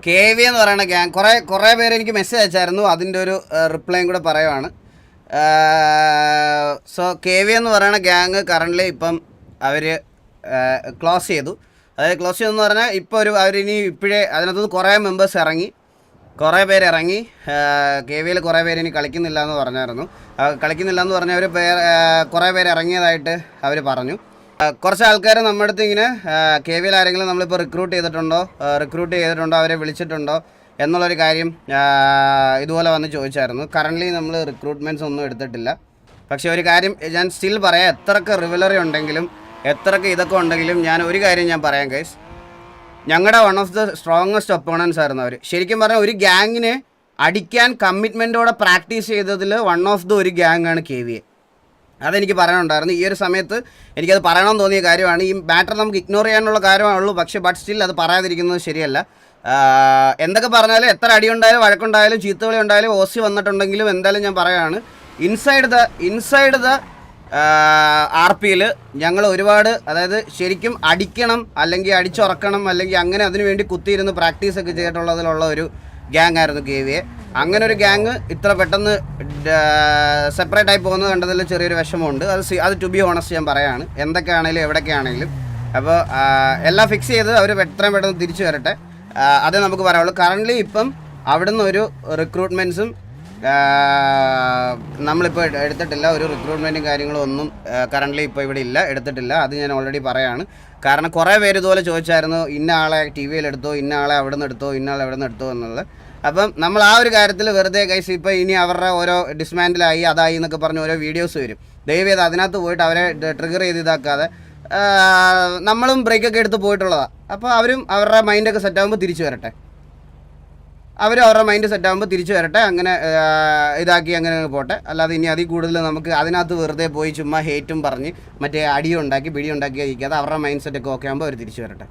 K V എന്ന് പറയുന്ന gang കുറേ പേര് എനിക്ക് മെസ്സേജ് അയച്ചായിരുന്നു. അതിൻ്റെ ഒരു റിപ്ലൈയും കൂടെ പറയുവാണ്. സോ കെ വി എന്ന് പറയുന്ന ഗ്യാങ് കറൻ്റ്ലി ഇപ്പം അവർ ക്ലോസ് ചെയ്തു. അതായത് ക്ലോസ് ചെയ്തെന്ന് പറഞ്ഞാൽ ഇപ്പോൾ അവരിനി ഇപ്പോഴേ അതിനകത്തുനിന്ന് കുറേ പേര് ഇറങ്ങി. കെ വിയിൽ കുറേ പേര് ഇനി കളിക്കുന്നില്ല എന്ന് പറഞ്ഞായിരുന്നു. കളിക്കുന്നില്ല എന്ന് പറഞ്ഞാൽ കുറേ പേര് ഇറങ്ങിയതായിട്ട് അവർ പറഞ്ഞു. കുറച്ച് ആൾക്കാർ നമ്മുടെ അടുത്ത് ഇങ്ങനെ കെ വിയിൽ ആരെങ്കിലും നമ്മളിപ്പോൾ റിക്രൂട്ട് ചെയ്തിട്ടുണ്ടോ അവരെ വിളിച്ചിട്ടുണ്ടോ എന്നുള്ളൊരു കാര്യം ഇതുപോലെ വന്ന് ചോദിച്ചായിരുന്നു. കറൻ്റ്ലി നമ്മൾ റിക്രൂട്ട്മെൻറ്റ്സ് ഒന്നും എടുത്തിട്ടില്ല. പക്ഷേ ഒരു കാര്യം ഞാൻ സ്റ്റിൽ പറയാം, എത്രയൊക്കെ റിവലറി ഉണ്ടെങ്കിലും എത്രയൊക്കെ ഇതൊക്കെ ഉണ്ടെങ്കിലും ഞാൻ ഒരു കാര്യം ഞാൻ പറയാം ഗൈസ്, ഞങ്ങളുടെ one of the strongest opponents ആയിരുന്നു അവർ. ശരിക്കും പറഞ്ഞാൽ ഒരു ഗ്യാങ്ങിനെ അടിക്കാൻ കമ്മിറ്റ്മെൻറ്റോടെ പ്രാക്ടീസ് ചെയ്തതിൽ വൺ ഓഫ് ദ ഒരു ഗ്യാങ്ങാണ് കെ വി എ. അതെനിക്ക് പറയാനുണ്ടായിരുന്നു. ഈ ഒരു സമയത്ത് എനിക്കത് പറയണമെന്ന് തോന്നിയ കാര്യമാണ്. ഈ മാറ്റർ നമുക്ക് ഇഗ്നോർ ചെയ്യാനുള്ള കാര്യമാണുള്ളൂ. പക്ഷേ ബട്ട് സ്റ്റിൽ അത് പറയാതിരിക്കുന്നത് ശരിയല്ല. എന്തൊക്കെ പറഞ്ഞാലും എത്ര അടിയുണ്ടായാലും വഴക്കുണ്ടായാലും ചീത്തവിളി ഉണ്ടായാലും ഓസി വന്നിട്ടുണ്ടെങ്കിലും എന്തായാലും ഞാൻ പറയുകയാണ്, ഇൻസൈഡ് ദ ആർ പിയിൽ ഞങ്ങൾ ഒരുപാട്, അതായത് ശരിക്കും അടിക്കണം അല്ലെങ്കിൽ അടിച്ചുറക്കണം അല്ലെങ്കിൽ അങ്ങനെ അതിനു വേണ്ടി കുത്തിയിരുന്ന് പ്രാക്ടീസൊക്കെ ചെയ്തിട്ടുള്ളതിലുള്ള ഒരു ഗ്യാങ് ആയിരുന്നു കെ വി എ. അങ്ങനെ ഒരു ഗ്യാങ് ഇത്ര പെട്ടെന്ന് സെപ്പറേറ്റ് ആയി പോകുന്നത് കണ്ടതിൽ ചെറിയൊരു വിഷമമുണ്ട്. അത് ടു ബി ഓണസ്റ്റ് ഞാൻ പറയുകയാണ്, എന്തൊക്കെയാണെങ്കിലും എവിടെയൊക്കെയാണെങ്കിലും. അപ്പോൾ എല്ലാം ഫിക്സ് ചെയ്ത് അവർ എത്രയും പെട്ടെന്ന് തിരിച്ചു വരട്ടെ, അതേ നമുക്ക് പറയാനുള്ളൂ. കറൻ്റ്ലി ഇപ്പം അവിടുന്ന് ഒരു റിക്രൂട്ട്മെൻറ്റ്സും നമ്മളിപ്പോൾ എടുത്തിട്ടില്ല. ഒരു റിക്രൂട്ട്മെൻറ്റും കാര്യങ്ങളും ഒന്നും കറൻ്റ്ലി ഇപ്പോൾ ഇവിടെ ഇല്ല, എടുത്തിട്ടില്ല. അത് ഞാൻ ഓൾറെഡി പറയാണ്. കാരണം കുറേ പേര് ഇതുപോലെ ചോദിച്ചായിരുന്നു, ഇന്ന ആളെ ടി വിയിലെടുത്തോ, ഇന്ന ആളെ അവിടെ നിന്ന് എടുത്തോ, ഇന്ന ആളെ എവിടെ നിന്ന് എടുത്തോ എന്നുള്ളത്. അപ്പം നമ്മൾ ആ ഒരു കാര്യത്തിൽ വെറുതെ കൈസ് ഇപ്പോൾ ഇനി അവരുടെ ഓരോ ഡിസ്മാൻഡിലായി അതായി എന്നൊക്കെ പറഞ്ഞ് ഓരോ വീഡിയോസ് വരും. ദയവ് ചെയ്ത് അതിനകത്ത് പോയിട്ട് അവരെ ട്രിഗർ ചെയ്ത് ഇതാക്കാതെ, നമ്മളും ബ്രേക്കൊക്കെ എടുത്ത് പോയിട്ടുള്ളതാണ്. അപ്പോൾ അവരും അവരുടെ മൈൻഡൊക്കെ സെറ്റാകുമ്പോൾ തിരിച്ചു വരട്ടെ, അവരുടെ മൈൻഡ് സെറ്റാകുമ്പോൾ തിരിച്ചു വരട്ടെ. അങ്ങനെ ഇതാക്കി അങ്ങനെ പോട്ടെ. അല്ലാതെ ഇനി അതിൽ കൂടുതൽ നമുക്ക് അതിനകത്ത് വെറുതെ പോയി ചുമ്മാ ഹേറ്റും പറഞ്ഞ് മറ്റേ അടിയുണ്ടാക്കി പിടിയുണ്ടാക്കി കഴിക്കാതെ അവരുടെ മൈൻഡ് സെറ്റൊക്കെ ഓക്കെ ആകുമ്പോൾ അവർ തിരിച്ചു വരട്ടെ.